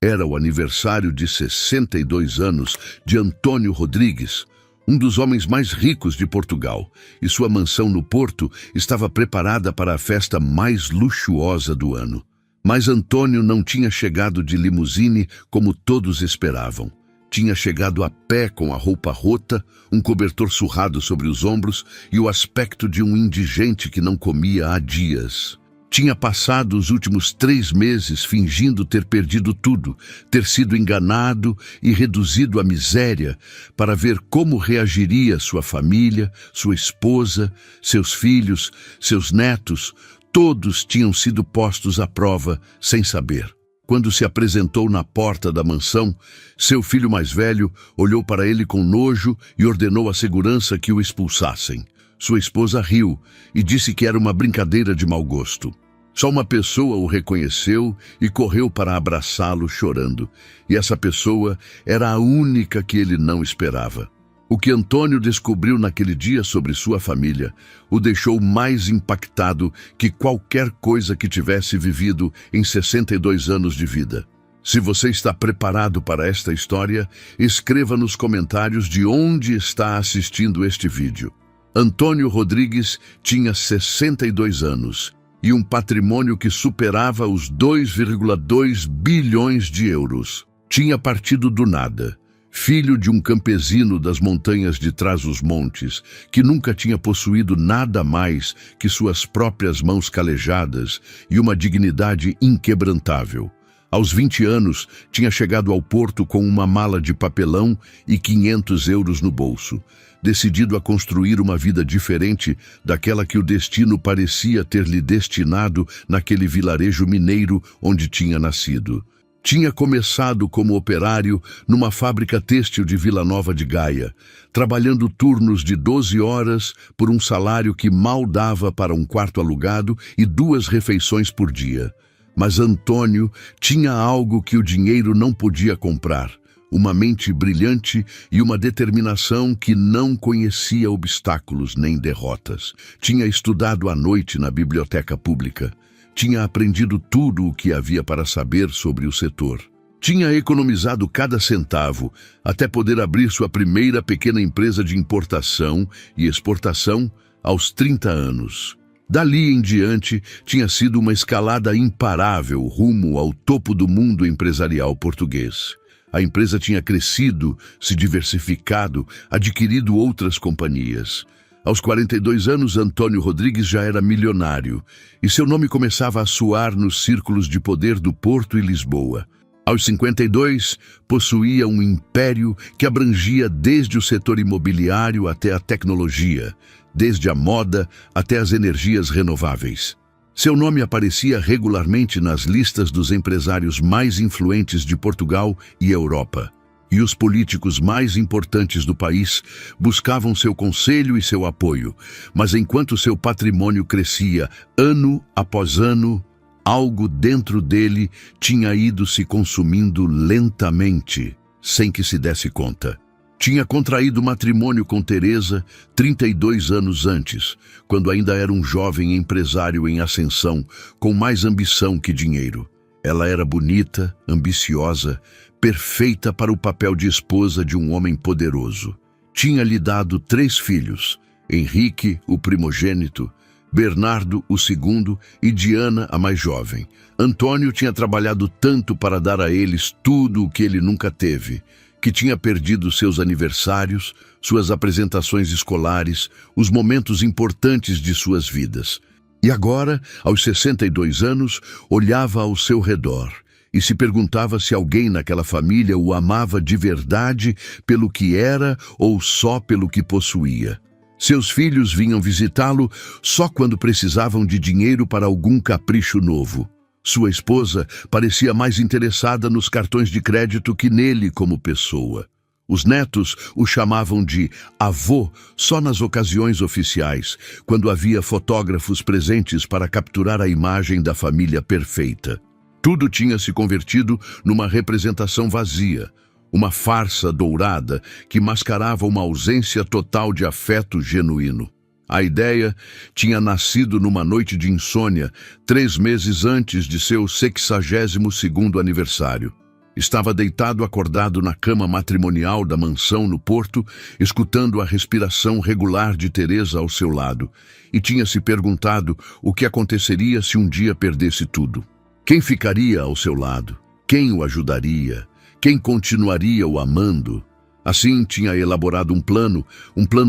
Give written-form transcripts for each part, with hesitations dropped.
Era o aniversário de 62 anos de Antônio Rodrigues, um dos homens mais ricos de Portugal, e sua mansão no Porto estava preparada para a festa mais luxuosa do ano. Mas Antônio não tinha chegado de limusine como todos esperavam. Tinha chegado a pé com a roupa rota, um cobertor surrado sobre os ombros e o aspecto de um indigente que não comia há dias. Tinha passado os últimos 3 meses fingindo ter perdido tudo, ter sido enganado e reduzido à miséria, para ver como reagiria sua família, sua esposa, seus filhos, seus netos. Todos tinham sido postos à prova sem saber. Quando se apresentou na porta da mansão, seu filho mais velho olhou para ele com nojo e ordenou à segurança que o expulsassem. Sua esposa riu e disse que era uma brincadeira de mau gosto. Só uma pessoa o reconheceu e correu para abraçá-lo chorando. E essa pessoa era a única que ele não esperava. O que Antônio descobriu naquele dia sobre sua família o deixou mais impactado que qualquer coisa que tivesse vivido em 62 anos de vida. Se você está preparado para esta história, escreva nos comentários de onde está assistindo este vídeo. Antônio Rodrigues tinha 62 anos e um patrimônio que superava os 2,2 bilhões de euros. Tinha partido do nada, filho de um campesino das montanhas de Trás-os-Montes, que nunca tinha possuído nada mais que suas próprias mãos calejadas e uma dignidade inquebrantável. Aos 20 anos, tinha chegado ao Porto com uma mala de papelão e 500 euros no bolso, decidido a construir uma vida diferente daquela que o destino parecia ter lhe destinado naquele vilarejo mineiro onde tinha nascido. Tinha começado como operário numa fábrica têxtil de Vila Nova de Gaia, trabalhando turnos de 12 horas por um salário que mal dava para um quarto alugado e 2 refeições por dia. Mas Antônio tinha algo que o dinheiro não podia comprar: uma mente brilhante e uma determinação que não conhecia obstáculos nem derrotas. Tinha estudado à noite na biblioteca pública. Tinha aprendido tudo o que havia para saber sobre o setor. Tinha economizado cada centavo até poder abrir sua primeira pequena empresa de importação e exportação aos 30 anos. Dali em diante, tinha sido uma escalada imparável rumo ao topo do mundo empresarial português. A empresa tinha crescido, se diversificado, adquirido outras companhias. Aos 42 anos, Antônio Rodrigues já era milionário e seu nome começava a soar nos círculos de poder do Porto e Lisboa. Aos 52, possuía um império que abrangia desde o setor imobiliário até a tecnologia, desde a moda até as energias renováveis. Seu nome aparecia regularmente nas listas dos empresários mais influentes de Portugal e Europa. E os políticos mais importantes do país buscavam seu conselho e seu apoio. Mas enquanto seu patrimônio crescia ano após ano, algo dentro dele tinha ido se consumindo lentamente, sem que se desse conta. Tinha contraído matrimônio com Teresa 32 anos antes, quando ainda era um jovem empresário em ascensão, com mais ambição que dinheiro. Ela era bonita, ambiciosa, perfeita para o papel de esposa de um homem poderoso. Tinha-lhe dado 3 filhos: Henrique, o primogênito, Bernardo, o segundo, e Diana, a mais jovem. Antônio tinha trabalhado tanto para dar a eles tudo o que ele nunca teve, que tinha perdido seus aniversários, suas apresentações escolares, os momentos importantes de suas vidas. E agora, aos 62 anos, olhava ao seu redor e se perguntava se alguém naquela família o amava de verdade pelo que era ou só pelo que possuía. Seus filhos vinham visitá-lo só quando precisavam de dinheiro para algum capricho novo. Sua esposa parecia mais interessada nos cartões de crédito que nele como pessoa. Os netos o chamavam de avô só nas ocasiões oficiais, quando havia fotógrafos presentes para capturar a imagem da família perfeita. Tudo tinha se convertido numa representação vazia, uma farsa dourada que mascarava uma ausência total de afeto genuíno. A ideia tinha nascido numa noite de insônia, 3 meses antes de seu 62º aniversário. Estava deitado acordado na cama matrimonial da mansão no Porto, escutando a respiração regular de Teresa ao seu lado, e tinha se perguntado o que aconteceria se um dia perdesse tudo. Quem ficaria ao seu lado? Quem o ajudaria? Quem continuaria o amando? Assim tinha elaborado um plano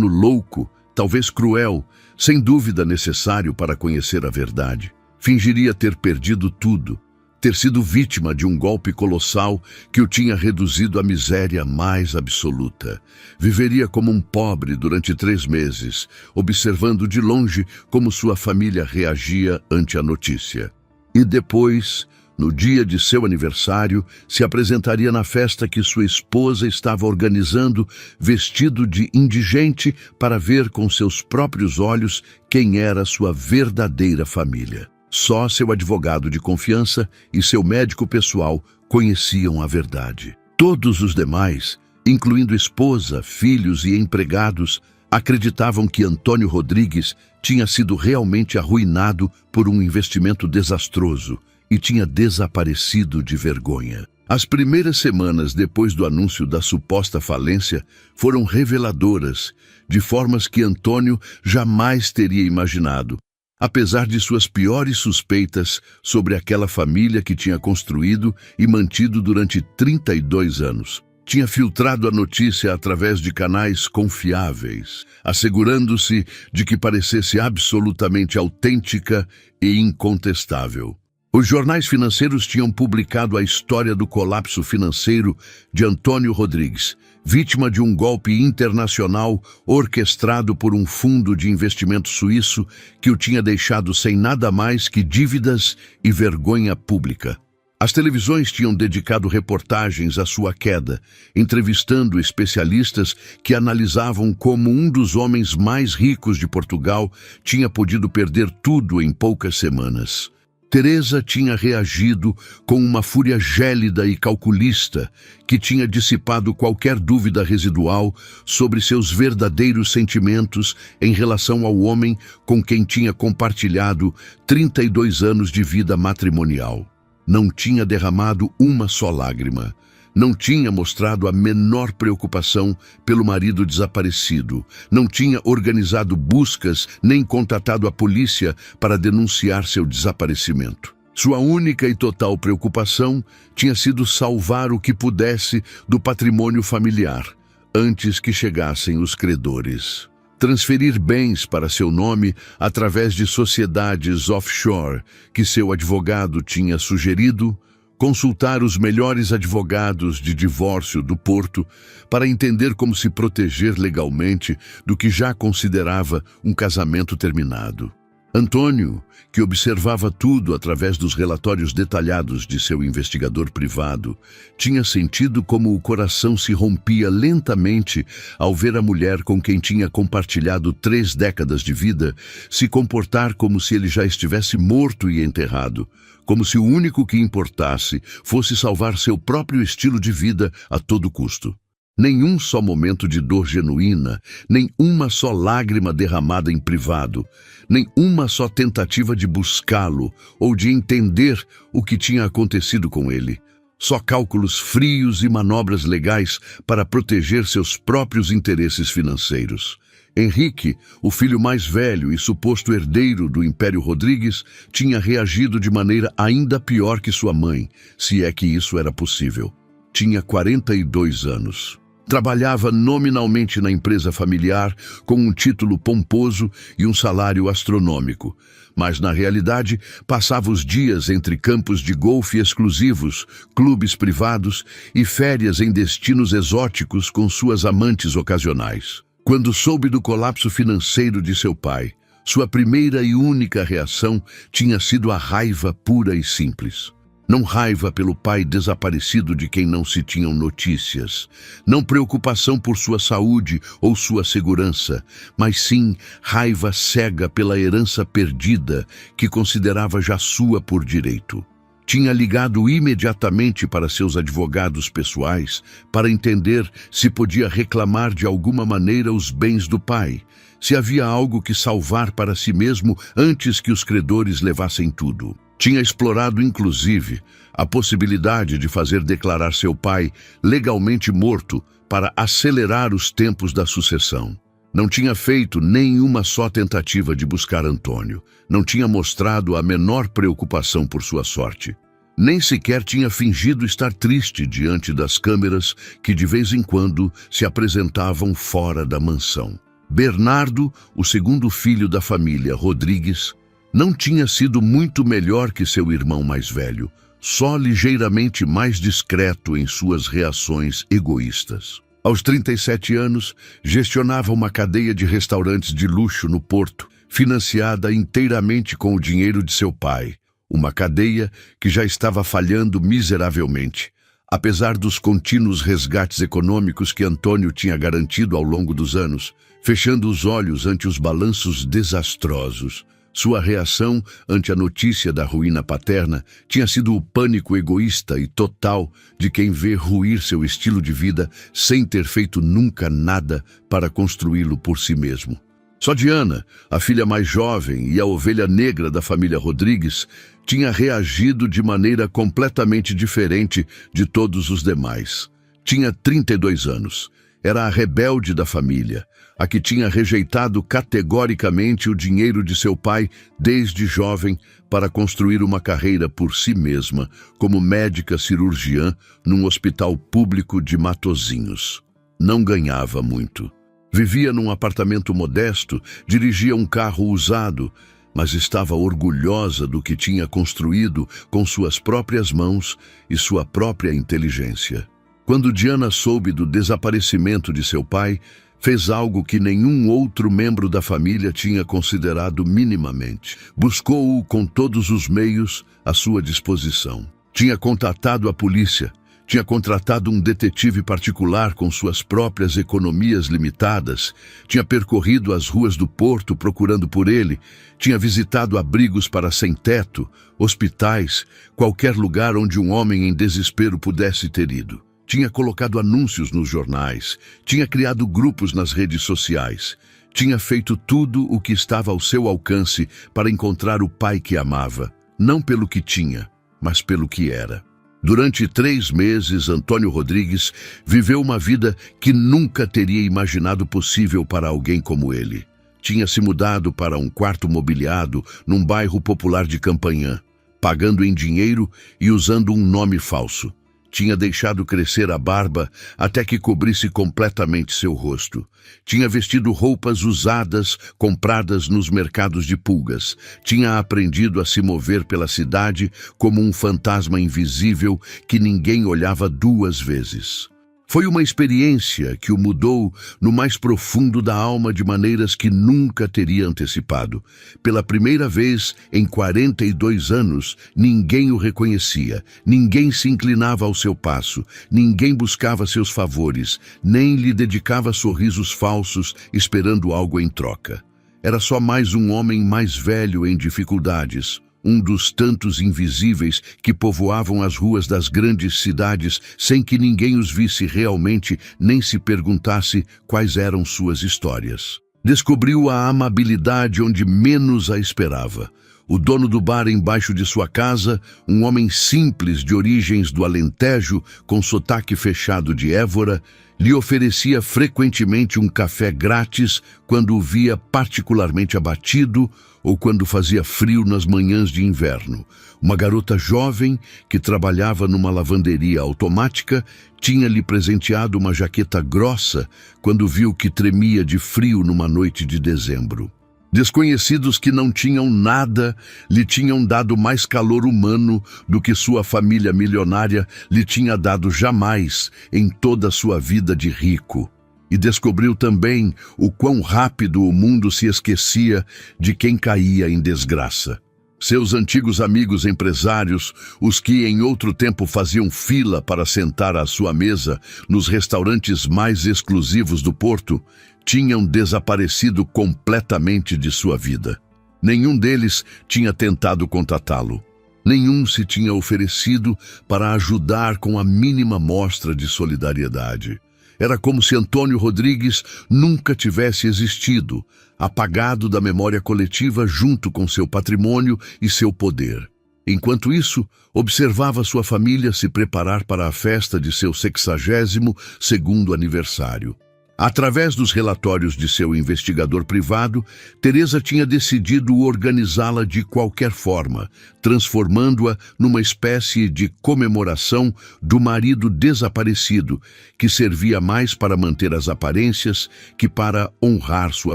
louco, talvez cruel, sem dúvida necessário para conhecer a verdade. Fingiria ter perdido tudo, ter sido vítima de um golpe colossal que o tinha reduzido à miséria mais absoluta. Viveria como um pobre durante 3 meses, observando de longe como sua família reagia ante a notícia. E depois, no dia de seu aniversário, se apresentaria na festa que sua esposa estava organizando, vestido de indigente, para ver com seus próprios olhos quem era sua verdadeira família. Só seu advogado de confiança e seu médico pessoal conheciam a verdade. Todos os demais, incluindo esposa, filhos e empregados, acreditavam que Antônio Rodrigues tinha sido realmente arruinado por um investimento desastroso e tinha desaparecido de vergonha. As primeiras semanas depois do anúncio da suposta falência foram reveladoras, de formas que Antônio jamais teria imaginado. Apesar de suas piores suspeitas sobre aquela família que tinha construído e mantido durante 32 anos. Tinha filtrado a notícia através de canais confiáveis, assegurando-se de que parecesse absolutamente autêntica e incontestável. Os jornais financeiros tinham publicado a história do colapso financeiro de Antônio Rodrigues, vítima de um golpe internacional orquestrado por um fundo de investimento suíço que o tinha deixado sem nada mais que dívidas e vergonha pública. As televisões tinham dedicado reportagens à sua queda, entrevistando especialistas que analisavam como um dos homens mais ricos de Portugal tinha podido perder tudo em poucas semanas. Teresa tinha reagido com uma fúria gélida e calculista que tinha dissipado qualquer dúvida residual sobre seus verdadeiros sentimentos em relação ao homem com quem tinha compartilhado 32 anos de vida matrimonial. Não tinha derramado uma só lágrima. Não tinha mostrado a menor preocupação pelo marido desaparecido. Não tinha organizado buscas nem contatado a polícia para denunciar seu desaparecimento. Sua única e total preocupação tinha sido salvar o que pudesse do patrimônio familiar, antes que chegassem os credores. Transferir bens para seu nome através de sociedades offshore que seu advogado tinha sugerido, consultar os melhores advogados de divórcio do Porto para entender como se proteger legalmente do que já considerava um casamento terminado. Antônio, que observava tudo através dos relatórios detalhados de seu investigador privado, tinha sentido como o coração se rompia lentamente ao ver a mulher com quem tinha compartilhado 3 décadas de vida se comportar como se ele já estivesse morto e enterrado, como se o único que importasse fosse salvar seu próprio estilo de vida a todo custo. Nenhum só momento de dor genuína, nem uma só lágrima derramada em privado, nem uma só tentativa de buscá-lo ou de entender o que tinha acontecido com ele. Só cálculos frios e manobras legais para proteger seus próprios interesses financeiros. Henrique, o filho mais velho e suposto herdeiro do Império Rodrigues, tinha reagido de maneira ainda pior que sua mãe, se é que isso era possível. Tinha 42 anos. Trabalhava nominalmente na empresa familiar com um título pomposo e um salário astronômico, mas na realidade passava os dias entre campos de golfe exclusivos, clubes privados e férias em destinos exóticos com suas amantes ocasionais. Quando soube do colapso financeiro de seu pai, sua primeira e única reação tinha sido a raiva pura e simples. Não raiva pelo pai desaparecido de quem não se tinham notícias, não preocupação por sua saúde ou sua segurança, mas sim raiva cega pela herança perdida que considerava já sua por direito. Tinha ligado imediatamente para seus advogados pessoais para entender se podia reclamar de alguma maneira os bens do pai, se havia algo que salvar para si mesmo antes que os credores levassem tudo. Tinha explorado, inclusive, a possibilidade de fazer declarar seu pai legalmente morto para acelerar os tempos da sucessão. Não tinha feito nenhuma só tentativa de buscar Antônio. Não tinha mostrado a menor preocupação por sua sorte. Nem sequer tinha fingido estar triste diante das câmeras que de vez em quando se apresentavam fora da mansão. Bernardo, o segundo filho da família Rodrigues, não tinha sido muito melhor que seu irmão mais velho, só ligeiramente mais discreto em suas reações egoístas. Aos 37 anos, gestionava uma cadeia de restaurantes de luxo no Porto, financiada inteiramente com o dinheiro de seu pai, uma cadeia que já estava falhando miseravelmente. Apesar dos contínuos resgates econômicos que Antônio tinha garantido ao longo dos anos, fechando os olhos ante os balanços desastrosos, sua reação ante a notícia da ruína paterna tinha sido o pânico egoísta e total de quem vê ruir seu estilo de vida sem ter feito nunca nada para construí-lo por si mesmo. Só Diana, a filha mais jovem e a ovelha negra da família Rodrigues, tinha reagido de maneira completamente diferente de todos os demais. Tinha 32 anos. Era a rebelde da família, a que tinha rejeitado categoricamente o dinheiro de seu pai desde jovem para construir uma carreira por si mesma como médica cirurgiã num hospital público de Matosinhos. Não ganhava muito. Vivia num apartamento modesto, dirigia um carro usado, mas estava orgulhosa do que tinha construído com suas próprias mãos e sua própria inteligência. Quando Diana soube do desaparecimento de seu pai, fez algo que nenhum outro membro da família tinha considerado minimamente. Buscou-o com todos os meios à sua disposição. Tinha contatado a polícia, tinha contratado um detetive particular com suas próprias economias limitadas, tinha percorrido as ruas do Porto procurando por ele, tinha visitado abrigos para sem-teto, hospitais, qualquer lugar onde um homem em desespero pudesse ter ido. Tinha colocado anúncios nos jornais, tinha criado grupos nas redes sociais, tinha feito tudo o que estava ao seu alcance para encontrar o pai que amava, não pelo que tinha, mas pelo que era. Durante 3 meses, Antônio Rodrigues viveu uma vida que nunca teria imaginado possível para alguém como ele. Tinha se mudado para um quarto mobiliado num bairro popular de Campanhã, pagando em dinheiro e usando um nome falso. Tinha deixado crescer a barba até que cobrisse completamente seu rosto. Tinha vestido roupas usadas, compradas nos mercados de pulgas. Tinha aprendido a se mover pela cidade como um fantasma invisível que ninguém olhava 2 vezes. Foi uma experiência que o mudou no mais profundo da alma de maneiras que nunca teria antecipado. Pela primeira vez em 42 anos, ninguém o reconhecia, ninguém se inclinava ao seu passo, ninguém buscava seus favores, nem lhe dedicava sorrisos falsos esperando algo em troca. Era só mais um homem mais velho em dificuldades, um dos tantos invisíveis que povoavam as ruas das grandes cidades sem que ninguém os visse realmente nem se perguntasse quais eram suas histórias. Descobriu a amabilidade onde menos a esperava. O dono do bar embaixo de sua casa, um homem simples de origens do Alentejo, com sotaque fechado de Évora, lhe oferecia frequentemente um café grátis quando o via particularmente abatido ou quando fazia frio nas manhãs de inverno. Uma garota jovem que trabalhava numa lavanderia automática tinha-lhe presenteado uma jaqueta grossa quando viu que tremia de frio numa noite de dezembro. Desconhecidos que não tinham nada lhe tinham dado mais calor humano do que sua família milionária lhe tinha dado jamais em toda a sua vida de rico. E descobriu também o quão rápido o mundo se esquecia de quem caía em desgraça. Seus antigos amigos empresários, os que em outro tempo faziam fila para sentar à sua mesa nos restaurantes mais exclusivos do Porto, tinham desaparecido completamente de sua vida. Nenhum deles tinha tentado contatá-lo. Nenhum se tinha oferecido para ajudar com a mínima mostra de solidariedade. Era como se Antônio Rodrigues nunca tivesse existido, apagado da memória coletiva junto com seu patrimônio e seu poder. Enquanto isso, observava sua família se preparar para a festa de seu 62º aniversário. Através dos relatórios de seu investigador privado, Teresa tinha decidido organizá-la de qualquer forma, transformando-a numa espécie de comemoração do marido desaparecido, que servia mais para manter as aparências que para honrar sua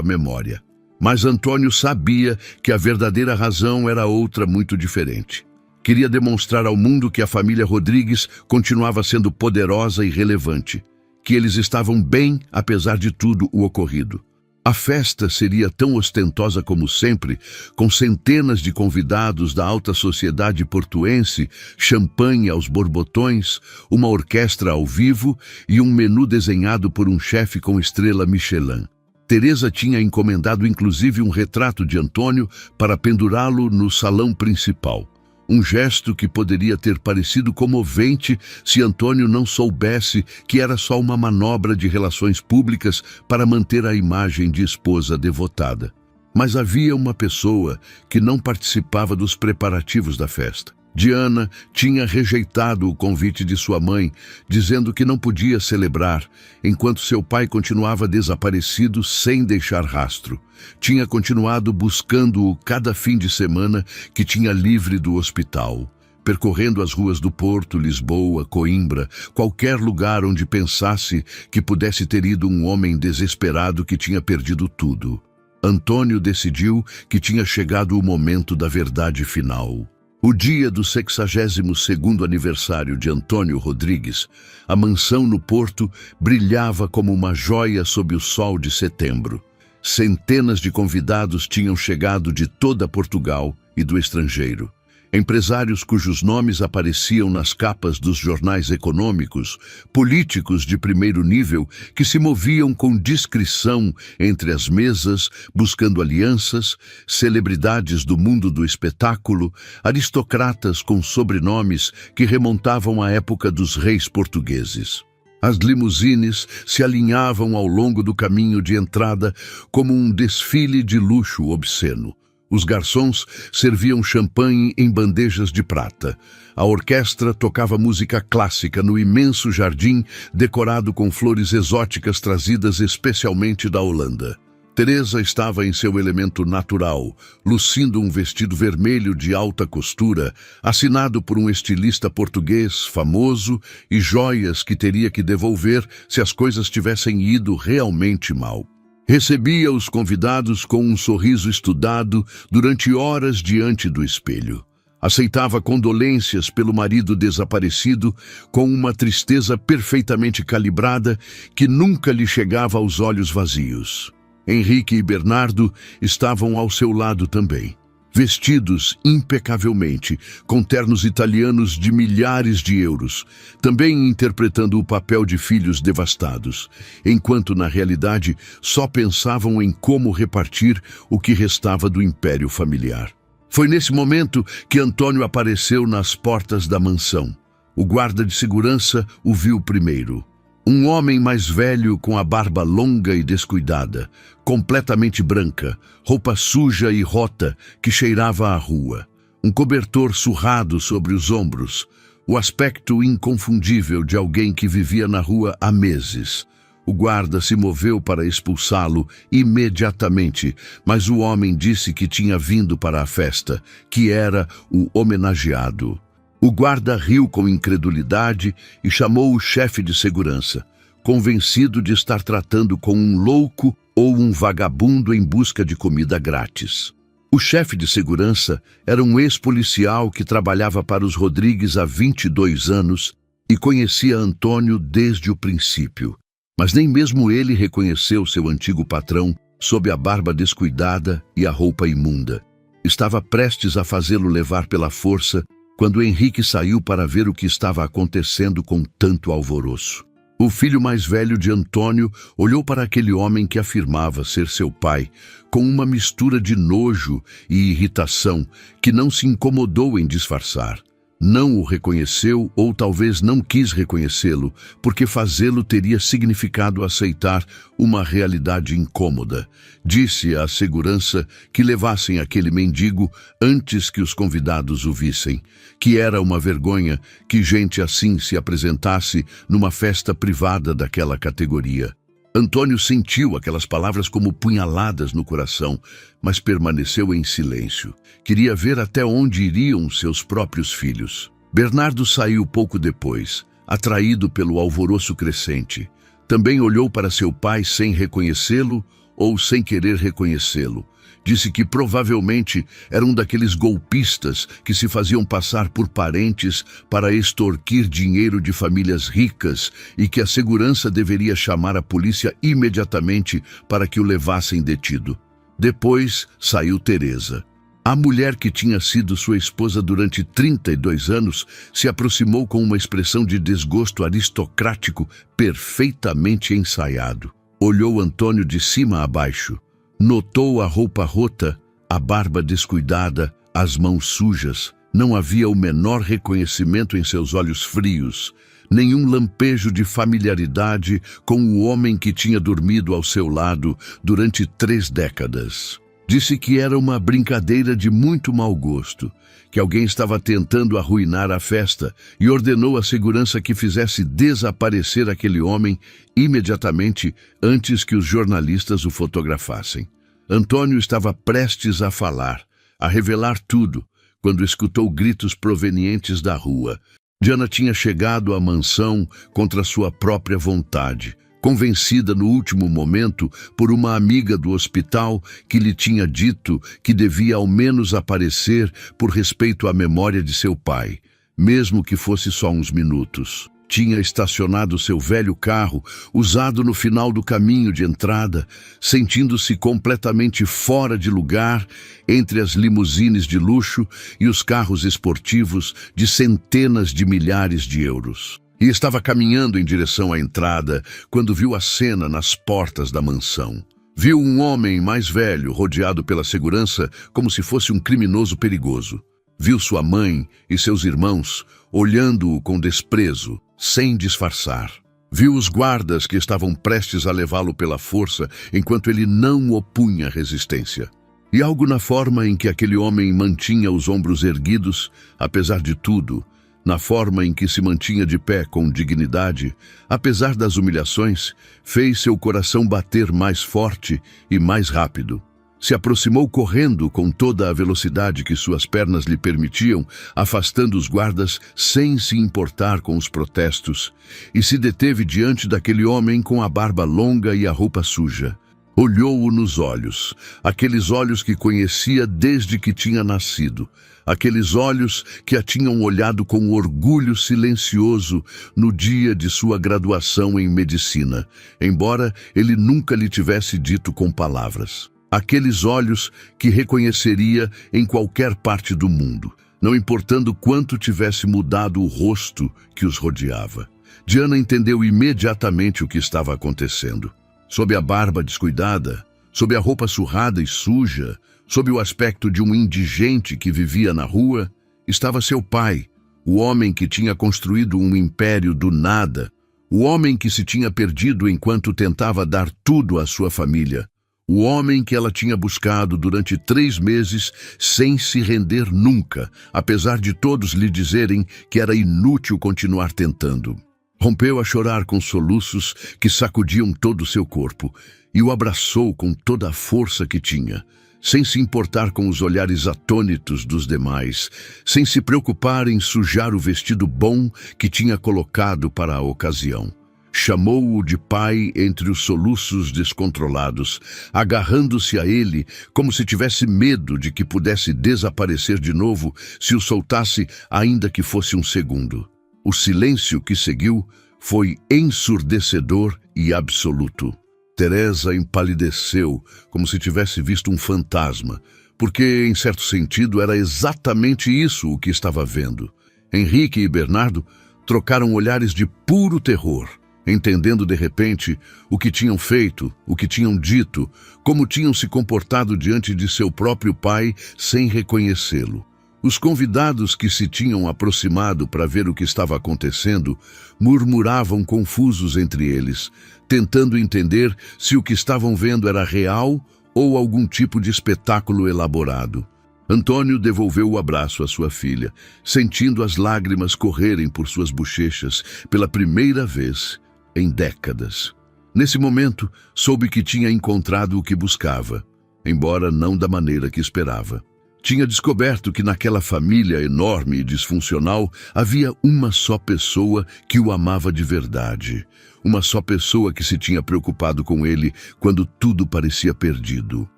memória. Mas Antônio sabia que a verdadeira razão era outra muito diferente. Queria demonstrar ao mundo que a família Rodrigues continuava sendo poderosa e relevante, que eles estavam bem apesar de tudo o ocorrido. A festa seria tão ostentosa como sempre, com centenas de convidados da alta sociedade portuense, champanhe aos borbotões, uma orquestra ao vivo e um menu desenhado por um chefe com estrela Michelin. Teresa tinha encomendado inclusive um retrato de Antônio para pendurá-lo no salão principal. Um gesto que poderia ter parecido comovente se Antônio não soubesse que era só uma manobra de relações públicas para manter a imagem de esposa devotada. Mas havia uma pessoa que não participava dos preparativos da festa. Diana tinha rejeitado o convite de sua mãe, dizendo que não podia celebrar, enquanto seu pai continuava desaparecido sem deixar rastro. Tinha continuado buscando-o cada fim de semana que tinha livre do hospital, percorrendo as ruas do Porto, Lisboa, Coimbra, qualquer lugar onde pensasse que pudesse ter ido um homem desesperado que tinha perdido tudo. Antônio decidiu que tinha chegado o momento da verdade final. O dia do 62º aniversário de Antônio Rodrigues, a mansão no Porto brilhava como uma joia sob o sol de setembro. Centenas de convidados tinham chegado de toda Portugal e do estrangeiro. Empresários cujos nomes apareciam nas capas dos jornais econômicos, políticos de primeiro nível que se moviam com discrição entre as mesas, buscando alianças, celebridades do mundo do espetáculo, aristocratas com sobrenomes que remontavam à época dos reis portugueses. As limusines se alinhavam ao longo do caminho de entrada como um desfile de luxo obsceno. Os garçons serviam champanhe em bandejas de prata. A orquestra tocava música clássica no imenso jardim decorado com flores exóticas trazidas especialmente da Holanda. Teresa estava em seu elemento natural, lucindo um vestido vermelho de alta costura, assinado por um estilista português famoso, e joias que teria que devolver se as coisas tivessem ido realmente mal. Recebia os convidados com um sorriso estudado durante horas diante do espelho. Aceitava condolências pelo marido desaparecido com uma tristeza perfeitamente calibrada que nunca lhe chegava aos olhos vazios. Henrique e Bernardo estavam ao seu lado também, vestidos impecavelmente, com ternos italianos de milhares de euros, também interpretando o papel de filhos devastados, enquanto na realidade só pensavam em como repartir o que restava do império familiar. Foi nesse momento que Antônio apareceu nas portas da mansão. O guarda de segurança o viu primeiro. Um homem mais velho com a barba longa e descuidada, completamente branca, roupa suja e rota que cheirava à rua, um cobertor surrado sobre os ombros, o aspecto inconfundível de alguém que vivia na rua há meses. O guarda se moveu para expulsá-lo imediatamente, mas o homem disse que tinha vindo para a festa, que era o homenageado. O guarda riu com incredulidade e chamou o chefe de segurança, convencido de estar tratando com um louco ou um vagabundo em busca de comida grátis. O chefe de segurança era um ex-policial que trabalhava para os Rodrigues há 22 anos e conhecia Antônio desde o princípio. Mas nem mesmo ele reconheceu seu antigo patrão sob a barba descuidada e a roupa imunda. Estava prestes a fazê-lo levar pela força quando Henrique saiu para ver o que estava acontecendo com tanto alvoroço. O filho mais velho de Antônio olhou para aquele homem que afirmava ser seu pai, com uma mistura de nojo e irritação que não se incomodou em disfarçar. Não o reconheceu ou talvez não quis reconhecê-lo, porque fazê-lo teria significado aceitar uma realidade incômoda. Disse à segurança que levassem aquele mendigo antes que os convidados o vissem, que era uma vergonha que gente assim se apresentasse numa festa privada daquela categoria. Antônio sentiu aquelas palavras como punhaladas no coração, mas permaneceu em silêncio. Queria ver até onde iriam seus próprios filhos. Bernardo saiu pouco depois, atraído pelo alvoroço crescente. Também olhou para seu pai sem reconhecê-lo ou sem querer reconhecê-lo. Disse que provavelmente era um daqueles golpistas que se faziam passar por parentes para extorquir dinheiro de famílias ricas e que a segurança deveria chamar a polícia imediatamente para que o levassem detido. Depois saiu Teresa. A mulher que tinha sido sua esposa durante 32 anos se aproximou com uma expressão de desgosto aristocrático perfeitamente ensaiado. Olhou Antônio de cima a baixo. Notou a roupa rota, a barba descuidada, as mãos sujas. Não havia o menor reconhecimento em seus olhos frios, nenhum lampejo de familiaridade com o homem que tinha dormido ao seu lado durante 3 décadas. Disse que era uma brincadeira de muito mau gosto, que alguém estava tentando arruinar a festa e ordenou à segurança que fizesse desaparecer aquele homem imediatamente antes que os jornalistas o fotografassem. Antônio estava prestes a falar, a revelar tudo, quando escutou gritos provenientes da rua. Diana tinha chegado à mansão contra sua própria vontade, convencida no último momento por uma amiga do hospital que lhe tinha dito que devia ao menos aparecer por respeito à memória de seu pai, mesmo que fosse só uns minutos. Tinha estacionado seu velho carro, usado no final do caminho de entrada, sentindo-se completamente fora de lugar entre as limusines de luxo e os carros esportivos de centenas de milhares de euros. E estava caminhando em direção à entrada quando viu a cena nas portas da mansão. Viu um homem mais velho rodeado pela segurança como se fosse um criminoso perigoso. Viu sua mãe e seus irmãos olhando-o com desprezo, sem disfarçar. Viu os guardas que estavam prestes a levá-lo pela força enquanto ele não opunha resistência. E algo na forma em que aquele homem mantinha os ombros erguidos, apesar de tudo, na forma em que se mantinha de pé com dignidade, apesar das humilhações, fez seu coração bater mais forte e mais rápido. Se aproximou correndo com toda a velocidade que suas pernas lhe permitiam, afastando os guardas sem se importar com os protestos, e se deteve diante daquele homem com a barba longa e a roupa suja. Olhou-o nos olhos, aqueles olhos que conhecia desde que tinha nascido, aqueles olhos que a tinham olhado com orgulho silencioso no dia de sua graduação em medicina, embora ele nunca lhe tivesse dito com palavras. Aqueles olhos que reconheceria em qualquer parte do mundo, não importando quanto tivesse mudado o rosto que os rodeava. Diana entendeu imediatamente o que estava acontecendo. Sob a barba descuidada, sob a roupa surrada e suja, sob o aspecto de um indigente que vivia na rua, estava seu pai, o homem que tinha construído um império do nada, o homem que se tinha perdido enquanto tentava dar tudo à sua família, o homem que ela tinha buscado durante 3 meses sem se render nunca, apesar de todos lhe dizerem que era inútil continuar tentando. Rompeu a chorar com soluços que sacudiam todo o seu corpo e o abraçou com toda a força que tinha, sem se importar com os olhares atônitos dos demais, sem se preocupar em sujar o vestido bom que tinha colocado para a ocasião. Chamou-o de pai entre os soluços descontrolados, agarrando-se a ele como se tivesse medo de que pudesse desaparecer de novo se o soltasse ainda que fosse um segundo. O silêncio que seguiu foi ensurdecedor e absoluto. Teresa empalideceu como se tivesse visto um fantasma, porque, em certo sentido, era exatamente isso o que estava vendo. Henrique e Bernardo trocaram olhares de puro terror, entendendo de repente o que tinham feito, o que tinham dito, como tinham se comportado diante de seu próprio pai sem reconhecê-lo. Os convidados que se tinham aproximado para ver o que estava acontecendo murmuravam confusos entre eles, tentando entender se o que estavam vendo era real ou algum tipo de espetáculo elaborado. Antônio devolveu o abraço à sua filha, sentindo as lágrimas correrem por suas bochechas pela primeira vez em décadas. Nesse momento, soube que tinha encontrado o que buscava, embora não da maneira que esperava. Tinha descoberto que naquela família enorme e disfuncional havia uma só pessoa que o amava de verdade. Uma só pessoa que se tinha preocupado com ele quando tudo parecia perdido.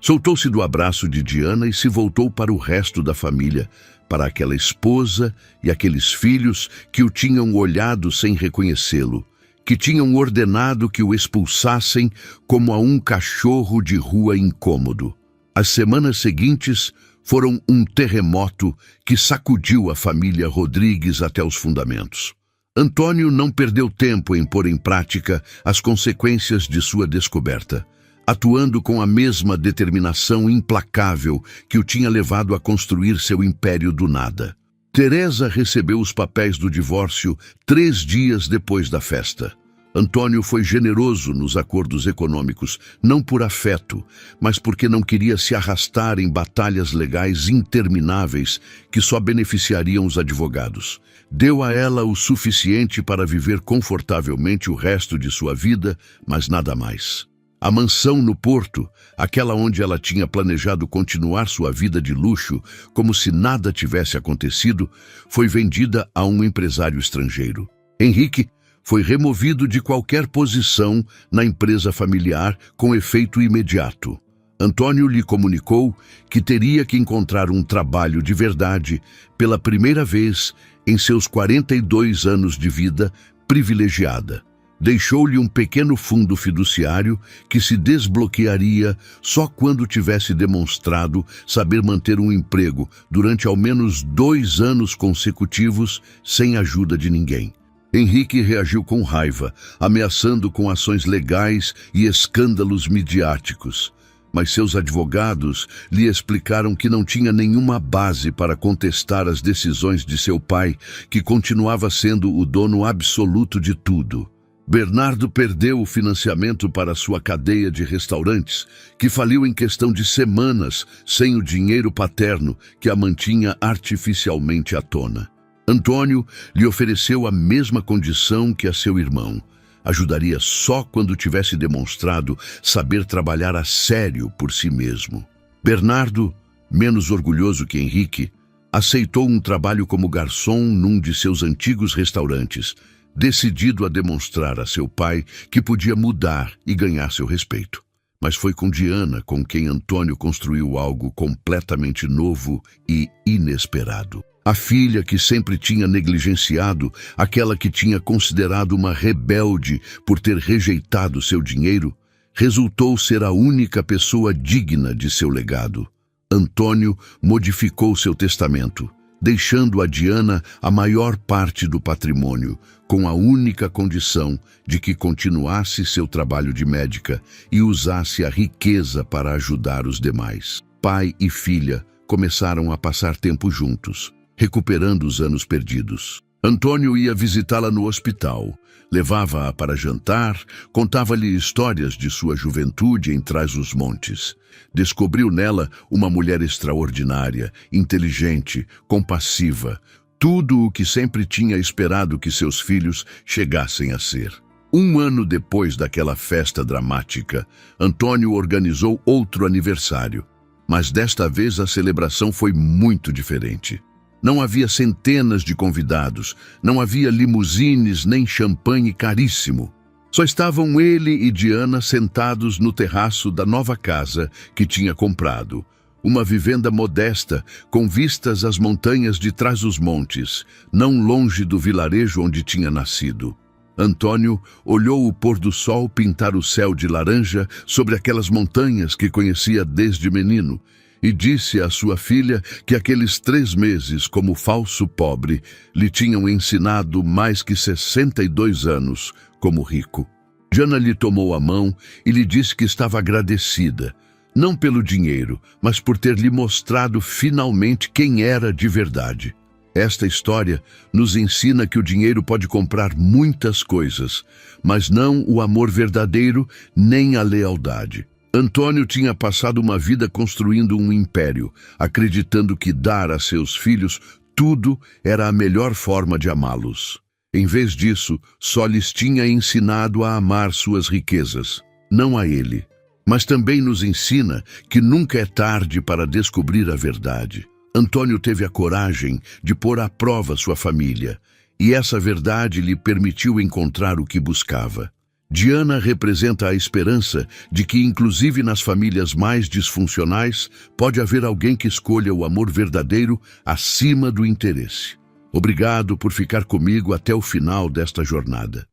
Soltou-se do abraço de Diana e se voltou para o resto da família, para aquela esposa e aqueles filhos que o tinham olhado sem reconhecê-lo, que tinham ordenado que o expulsassem como a um cachorro de rua incômodo. As semanas seguintes foram um terremoto que sacudiu a família Rodrigues até os fundamentos. Antônio não perdeu tempo em pôr em prática as consequências de sua descoberta, atuando com a mesma determinação implacável que o tinha levado a construir seu império do nada. Teresa recebeu os papéis do divórcio 3 dias depois da festa. Antônio foi generoso nos acordos econômicos, não por afeto, mas porque não queria se arrastar em batalhas legais intermináveis que só beneficiariam os advogados. Deu a ela o suficiente para viver confortavelmente o resto de sua vida, mas nada mais. A mansão no Porto, aquela onde ela tinha planejado continuar sua vida de luxo, como se nada tivesse acontecido, foi vendida a um empresário estrangeiro. Henrique foi removido de qualquer posição na empresa familiar com efeito imediato. Antônio lhe comunicou que teria que encontrar um trabalho de verdade pela primeira vez em seus 42 anos de vida privilegiada. Deixou-lhe um pequeno fundo fiduciário que se desbloquearia só quando tivesse demonstrado saber manter um emprego durante ao menos 2 anos consecutivos sem ajuda de ninguém. Henrique reagiu com raiva, ameaçando com ações legais e escândalos midiáticos. Mas seus advogados lhe explicaram que não tinha nenhuma base para contestar as decisões de seu pai, que continuava sendo o dono absoluto de tudo. Bernardo perdeu o financiamento para sua cadeia de restaurantes, que faliu em questão de semanas sem o dinheiro paterno que a mantinha artificialmente à tona. Antônio lhe ofereceu a mesma condição que a seu irmão. Ajudaria só quando tivesse demonstrado saber trabalhar a sério por si mesmo. Bernardo, menos orgulhoso que Henrique, aceitou um trabalho como garçom num de seus antigos restaurantes, decidido a demonstrar a seu pai que podia mudar e ganhar seu respeito. Mas foi com Diana com quem Antônio construiu algo completamente novo e inesperado. A filha que sempre tinha negligenciado, aquela que tinha considerado uma rebelde por ter rejeitado seu dinheiro, resultou ser a única pessoa digna de seu legado. Antônio modificou seu testamento, deixando a Diana a maior parte do patrimônio, com a única condição de que continuasse seu trabalho de médica e usasse a riqueza para ajudar os demais. Pai e filha começaram a passar tempo juntos, recuperando os anos perdidos. Antônio ia visitá-la no hospital, levava-a para jantar, contava-lhe histórias de sua juventude em Trás-os-Montes. Descobriu nela uma mulher extraordinária, inteligente, compassiva, tudo o que sempre tinha esperado que seus filhos chegassem a ser. 1 ano depois daquela festa dramática, Antônio organizou outro aniversário, mas desta vez a celebração foi muito diferente. Não havia centenas de convidados, não havia limusines nem champanhe caríssimo. Só estavam ele e Diana sentados no terraço da nova casa que tinha comprado. Uma vivenda modesta, com vistas às montanhas de Trás-os-Montes, não longe do vilarejo onde tinha nascido. Antônio olhou o pôr do sol pintar o céu de laranja sobre aquelas montanhas que conhecia desde menino, e disse à sua filha que aqueles 3 meses como falso pobre lhe tinham ensinado mais que 62 anos como rico. Diana lhe tomou a mão e lhe disse que estava agradecida, não pelo dinheiro, mas por ter lhe mostrado finalmente quem era de verdade. Esta história nos ensina que o dinheiro pode comprar muitas coisas, mas não o amor verdadeiro nem a lealdade. Antônio tinha passado uma vida construindo um império, acreditando que dar a seus filhos tudo era a melhor forma de amá-los. Em vez disso, só lhes tinha ensinado a amar suas riquezas, não a ele. Mas também nos ensina que nunca é tarde para descobrir a verdade. Antônio teve a coragem de pôr à prova sua família, e essa verdade lhe permitiu encontrar o que buscava. Diana representa a esperança de que, inclusive nas famílias mais disfuncionais, pode haver alguém que escolha o amor verdadeiro acima do interesse. Obrigado por ficar comigo até o final desta jornada.